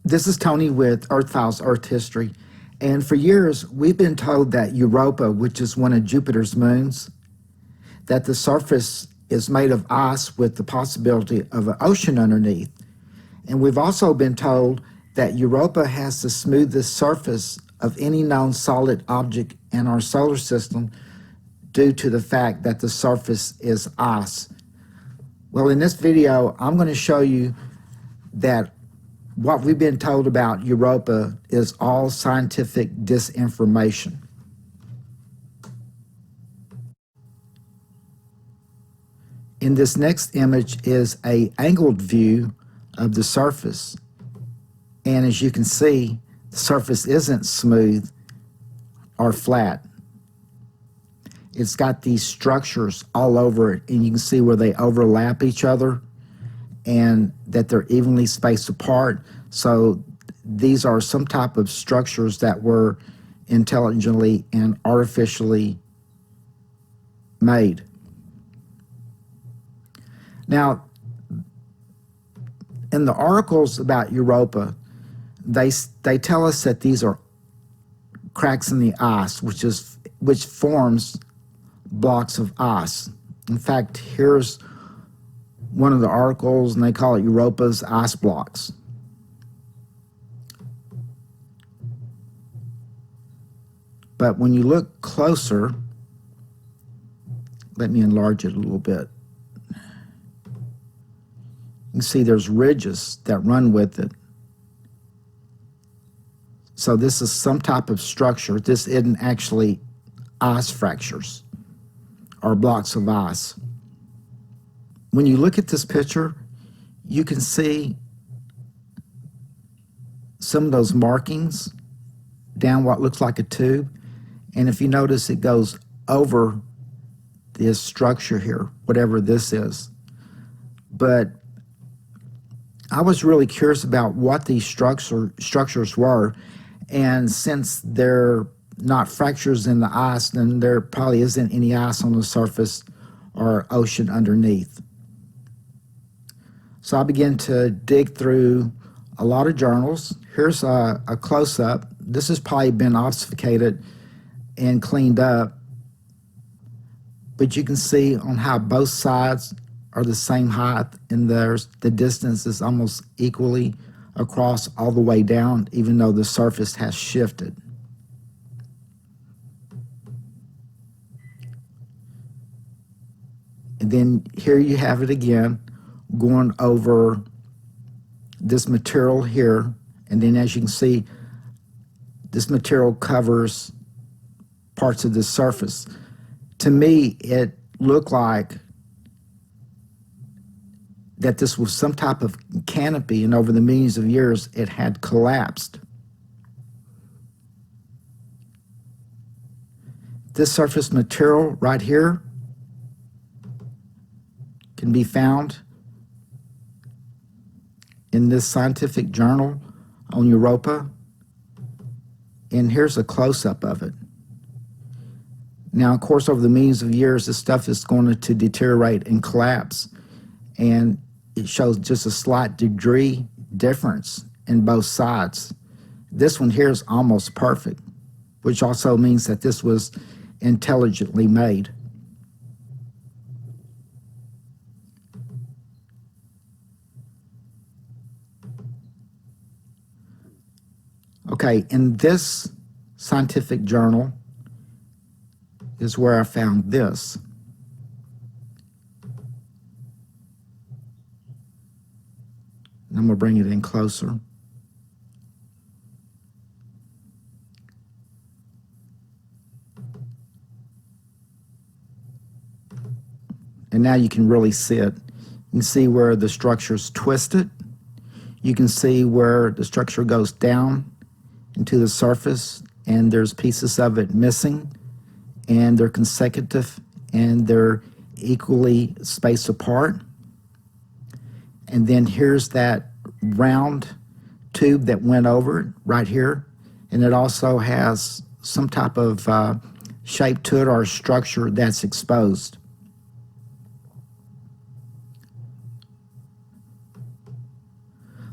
This is Tony with Earth Files Earth History, and for years we've been told that Europa, which is one of Jupiter's moons, that the surface is made of ice with the possibility of an ocean underneath. And we've also been told that Europa has the smoothest surface of any known solid object in our solar system due to the fact that the surface is ice. Well, in this video, I'm going to show you that what we've been told about Europa is all scientific disinformation. In this next image is an angled view of the surface. And as you can see, the surface isn't smooth or flat. It's got these structures all over it, and you can see where they overlap each other and that they're evenly spaced apart. So these are some type of structures that were intelligently and artificially made. Now, in the articles about Europa, they tell us that these are cracks in the ice, which forms blocks of ice. In fact, here's one of the articles, and they call it Europa's ice blocks. But when you look closer, let me enlarge it a little bit. You can see there's ridges that run with it. So this is some type of structure. This isn't actually ice fractures or blocks of ice. When you look at this picture, you can see some of those markings down what looks like a tube. And if you notice, it goes over this structure here, whatever this is. But I was really curious about what these structures were. And since they're not fractures in the ice, then there probably isn't any ice on the surface or ocean underneath. So I began to dig through a lot of journals. Here's a close-up. This has probably been obfuscated and cleaned up, but you can see on how both sides are the same height, and the distance is almost equally across all the way down, even though the surface has shifted. And then here you have it again, going over this material here. And then as you can see, this material covers parts of the surface. To me, it looked like that this was some type of canopy, and over the millions of years, it had collapsed. This surface material right here can be found in this scientific journal on Europa, and here's a close-up of it. Now, of course, over the millions of years, this stuff is going to deteriorate and collapse, and it shows just a slight degree difference in both sides. This one here is almost perfect, which also means that this was intelligently made. Okay, in this scientific journal is where I found this. I'm going to bring it in closer. And now you can really see it. You can see where the structure's twisted. You can see where the structure goes down into the surface, and there's pieces of it missing, and they're consecutive, and they're equally spaced apart. And then here's that round tube that went over it right here, and it also has some type of shape to it or structure that's exposed.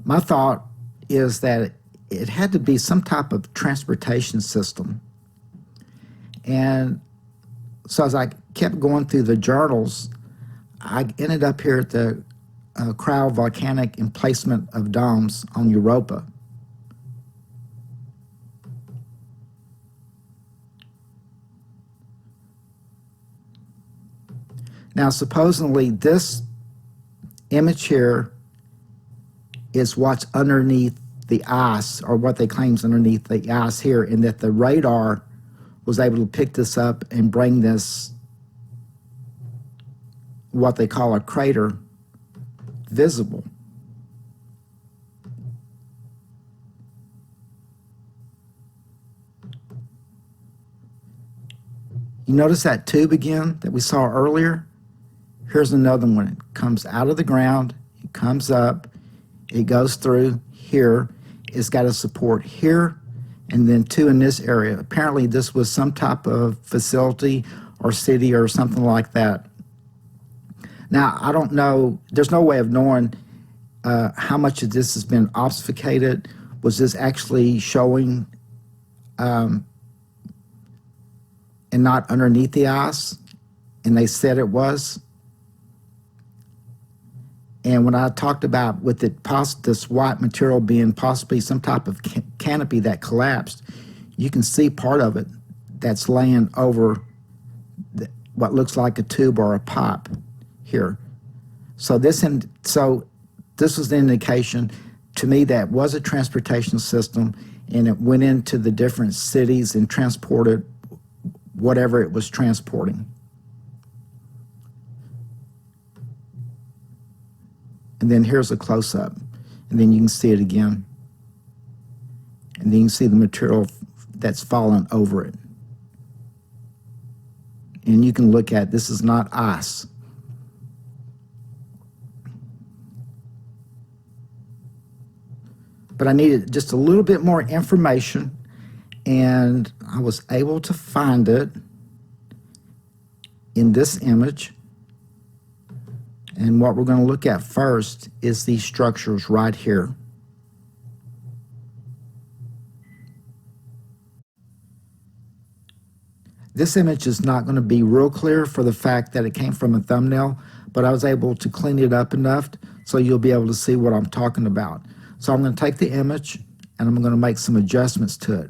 My thought is that it had to be some type of transportation system. And so as I kept going through the journals, I ended up here at the cryovolcanic emplacement of domes on Europa. Now, supposedly this image here is what's underneath the ice, or what they claim is underneath the ice here, and that the radar was able to pick this up and bring this, what they call a crater, visible. You notice that tube again that we saw earlier? Here's another one. It comes out of the ground, it comes up, it goes through here. It's got a support here, and then two in this area. Apparently this was some type of facility or city or something like that. Now, I don't know, there's no way of knowing how much of this has been obfuscated. Was this actually showing and not underneath the ice, and they said it was? And when I talked about with it, this white material being possibly some type of canopy that collapsed, you can see part of it that's laying over what looks like a tube or a pipe here. So this was the indication to me that was a transportation system, and it went into the different cities and transported whatever it was transporting. And then here's a close-up, and then you can see it again. And then you can see the material that's fallen over it. And you can look at, this is not ice. But I needed just a little bit more information, and I was able to find it in this image. And what we're going to look at first is these structures right here. This image is not going to be real clear for the fact that it came from a thumbnail, but I was able to clean it up enough so you'll be able to see what I'm talking about. So I'm going to take the image and I'm going to make some adjustments to it.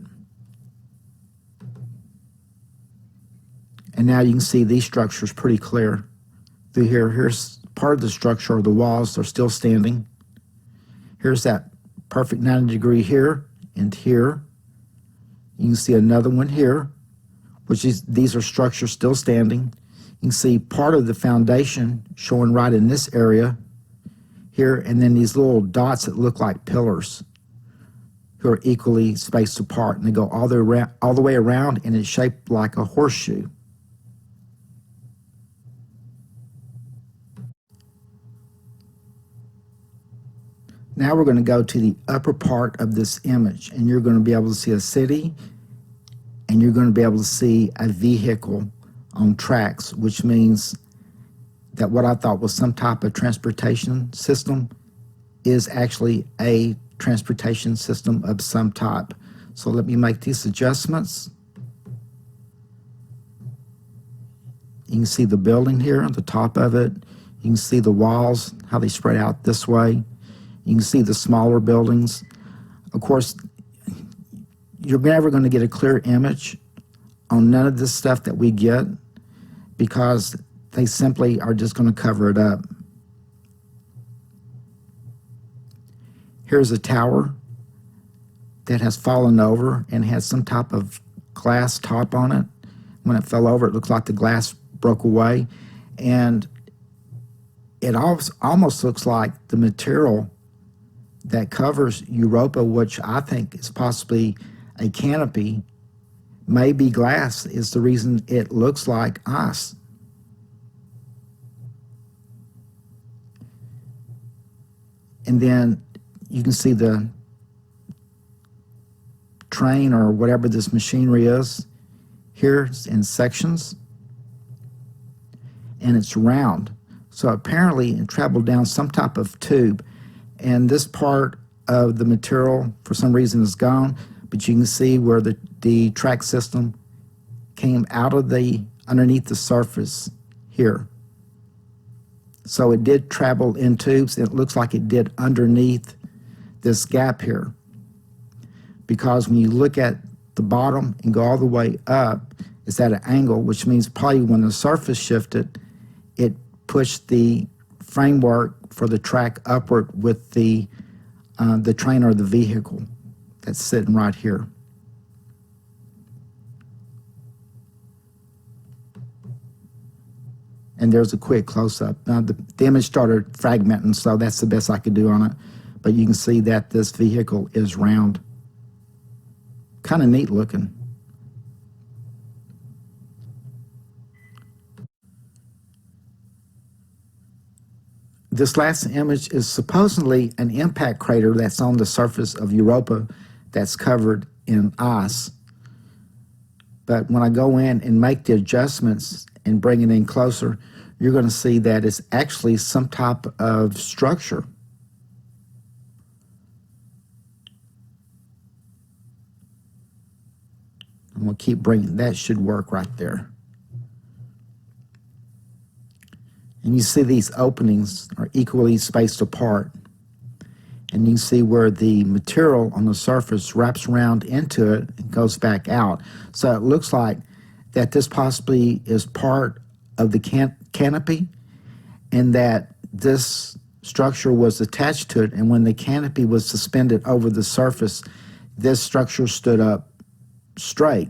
And now you can see these structures pretty clear through here. Here's part of the structure, or the walls are still standing. Here's that perfect 90 degree here and here. You can see another one here, which is, these are structures still standing. You can see part of the foundation showing right in this area here, and then these little dots that look like pillars who are equally spaced apart, and they go all the way around, and it's shaped like a horseshoe. Now we're going to go to the upper part of this image, and you're going to be able to see a city, and you're going to be able to see a vehicle on tracks, which means that what I thought was some type of transportation system is actually a transportation system of some type. So let me make these adjustments. You can see the building here on the top of it. You can see the walls, how they spread out this way. You can see the smaller buildings. Of course, you're never going to get a clear image on none of this stuff that we get, because they simply are just going to cover it up. Here's a tower that has fallen over and has some type of glass top on it. When it fell over, it looks like the glass broke away, and it almost looks like the material that covers Europa, which I think is possibly a canopy, maybe glass, is the reason it looks like ice. And then you can see the train or whatever this machinery is here in sections, and it's round. So apparently it traveled down some type of tube. And this part of the material for some reason is gone, but you can see where the track system came out of underneath the surface here. So it did travel in tubes. It looks like it did underneath this gap here. Because when you look at the bottom and go all the way up, it's at an angle, which means probably when the surface shifted, it pushed the framework for the track upward with the train or the vehicle that's sitting right here. And there's a quick close-up. Now the image started fragmenting, so that's the best I could do on it. But you can see that this vehicle is round. Kind of neat looking. This last image is supposedly an impact crater that's on the surface of Europa that's covered in ice. But when I go in and make the adjustments and bring it in closer, you're going to see that it's actually some type of structure. I'm going to keep bringing, that should work right there. And you see these openings are equally spaced apart. And you can see where the material on the surface wraps around into it and goes back out. So it looks like that this possibly is part of the canopy, and that this structure was attached to it, and when the canopy was suspended over the surface, this structure stood up straight.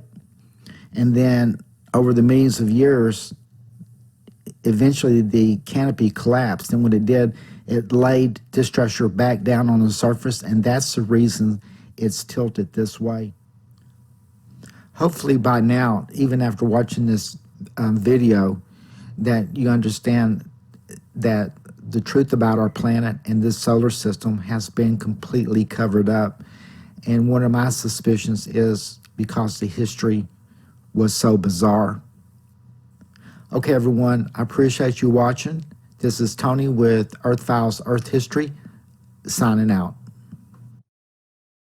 And then over the millions of years, eventually the canopy collapsed, and when it did, it laid this structure back down on the surface, and that's the reason it's tilted this way. Hopefully by now, even after watching this video, that you understand that the truth about our planet and this solar system has been completely covered up. And one of my suspicions is because the history was so bizarre. Okay, everyone, I appreciate you watching. This is Tony with Earth Files Earth History, signing out.